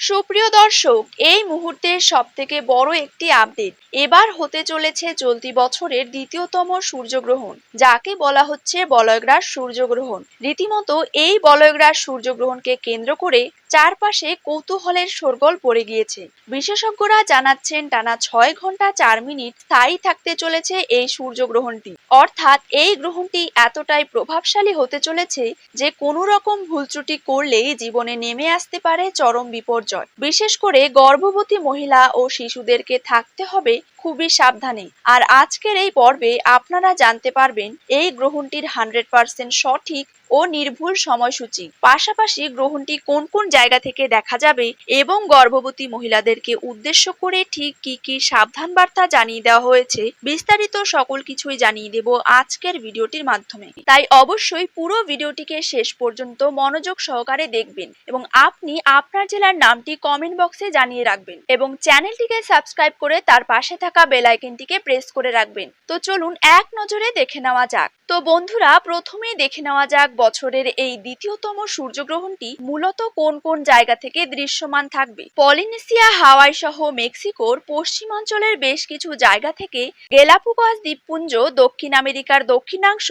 সুপ্রিয় দর্শক, এই মুহূর্তের সবথেকে বড় একটি আপডেট। এবার হতে চলেছে চলতি বছরের দ্বিতীয়তম সূর্যগ্রহণ, যাকে বলা হচ্ছে বলয়গ্রাস সূর্যগ্রহণ। রীতিমতো এই বলয়গ্রাস সূর্যগ্রহণকে কেন্দ্র করে চারপাশে কৌতূহলের শোরগোল পড়ে গিয়েছে। বিশেষজ্ঞরা জানাচ্ছেন টানা 6 ঘন্টা 4 মিনিট স্থায়ী থাকতে চলেছে এই সূর্যগ্রহণটি। অর্থাৎ এই গ্রহণটি এতটাই প্রভাবশালী হতে চলেছে যে কোনো রকম ভুল ত্রুটি করলেই জীবনে নেমে আসতে পারে চরম বিপর্যয়। বিশেষ করে গর্ভবতী মহিলা ও শিশুদেরকে থাকতে হবে খুবই সাবধানে। আর আজকের এই পর্বে আপনারা জানতে পারবেন এই গ্রহণটির 100% সঠিক ও নির্ভুল সময়সূচি, পাশাপাশি গ্রহণটি কোন কোন জায়গা থেকে দেখা যাবে এবং গর্ভবতী মহিলাদেরকে উদ্দেশ্য করে ঠিক কি কি সাবধান বার্তা জানিয়ে দেওয়া হয়েছে। বিস্তারিত সকল কিছুই জানিয়ে দেব আজকের ভিডিওটির মাধ্যমে। তাই অবশ্যই পুরো ভিডিওটিকে শেষ পর্যন্ত মনোযোগ সহকারে দেখবেন এবং আপনি আপনার জেলার নামটি কমেন্ট বক্সে জানিয়ে রাখবেন এবং চ্যানেলটিকে সাবস্ক্রাইব করে তার পাশে থাকা বেল আইকনটিকে প্রেস করে রাখবেন। তো চলুন এক নজরে দেখে নেওয়া যাক। তো বন্ধুরা, প্রথমেই দেখে নেওয়া যাক বছরের এই দ্বিতীয়তম সূর্যগ্রহণটি মূলত কোন কোন জায়গা থেকে দৃশ্যমান থাকবে। পলিনেশিয়া, হাওয়াই সহ মেক্সিকোর পশ্চিমাঞ্চলের বেশ কিছু জায়গা থেকে, গ্যালাপাগোস দ্বীপপুঞ্জ, দক্ষিণ আমেরিকার দক্ষিণাংশ,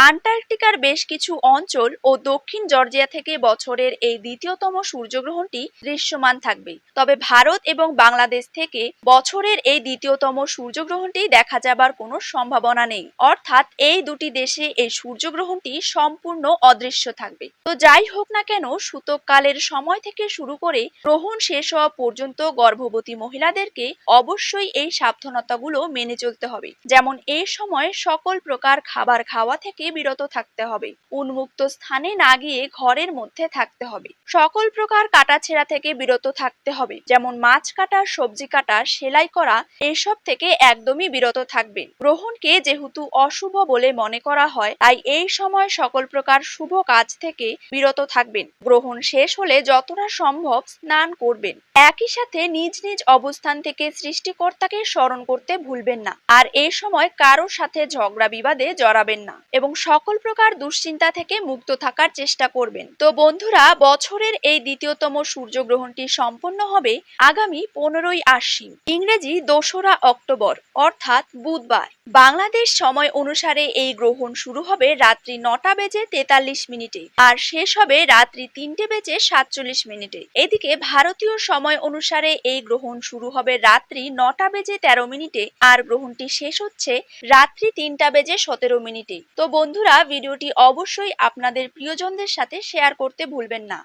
আন্টার্কটিকার বেশ কিছু অঞ্চল ও দক্ষিণ জর্জিয়া থেকে বছরের এই দ্বিতীয়তম সূর্যগ্রহণটি দৃশ্যমান থাকবে। তবে ভারত এবং বাংলাদেশ থেকে বছরের এই দ্বিতীয়তম সূর্যগ্রহণটি দেখা যাবার কোনো সম্ভাবনা নেই। অর্থাৎ এই দুটি দেশে এই সূর্যগ্রহণটি সম্পূর্ণ অদৃশ্য থাকবে। তো যাই হোক না কেন, সূতককালের সময় থেকে শুরু করে গ্রহণ শেষ হওয়া পর্যন্ত গর্ভবতী মহিলাদেরকে অবশ্যই এই সাবধানতাগুলো মেনে চলতে হবে। যেমন এই সময় সকল প্রকার খাবার খাওয়া থেকে বিরত থাকতে হবে, উন্মুক্ত স্থানে না গিয়ে ঘরের মধ্যে থাকতে হবে, সকল প্রকার কাটাছেঁড়া থেকে বিরত থাকতে হবে, যেমন মাছ কাটা, সবজি কাটা, সেলাই করা, এসব থেকে একদমই বিরত থাকবেন। গ্রহণকে যেহেতু অশুভ বলে মনে করা হয়, তাই এই সময় সকল প্রকার শুভ কাজ থেকে বিরত থাকবেন। গ্রহণ শেষ হলে যতটা সম্ভব স্নান করবেন। একই সাথে নিজ নিজ অবস্থান থেকে সৃষ্টিকর্তাকে স্মরণ করতে ভুলবেন না। আর এই সময় কারোর সাথে ঝগড়া বিবাদে জড়াবেন না এবং সকল প্রকার দুশ্চিন্তা থেকে মুক্ত থাকার চেষ্টা করবেন। তো বন্ধুরা, বছরের এই দ্বিতীয়তম সূর্যগ্রহণটি সম্পন্ন হবে আগামী 15ই আশ্বিন, ইংরেজি 2রা অক্টোবর, অর্থাৎ বুধবার। বাংলাদেশ সময় অনুসারে এই গ্রহণ শুরু হবে রাত্রি 9:43 আর শেষ হবে রাত্রি 3:47। এদিকে ভারতীয় সময় অনুসারে এই গ্রহণ শুরু হবে রাত্রি 9:13 আর গ্রহণটি শেষ হচ্ছে রাত্রি 3:17। তো বন্ধুরা, ভিডিওটি অবশ্যই আপনাদের প্রিয়জনদের সাথে শেয়ার করতে ভুলবেন না।